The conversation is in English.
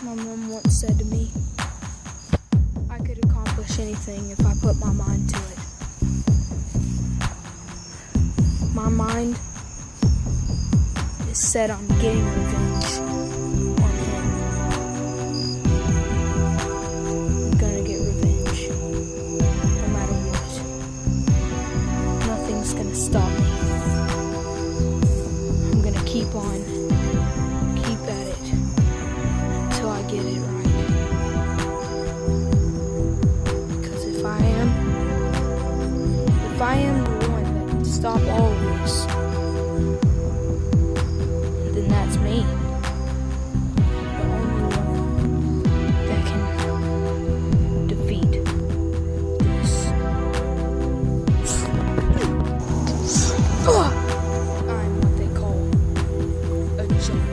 My mom once said to me, I could accomplish anything if I put my mind to it. My mind is set on getting revenge on him. I'm gonna get revenge, no matter what. Nothing's gonna stop me. I'm gonna keep at it until I get it right. Because if I am the one that can stop all of this, then that's me. The only one that can defeat this. I'm what they call a giant.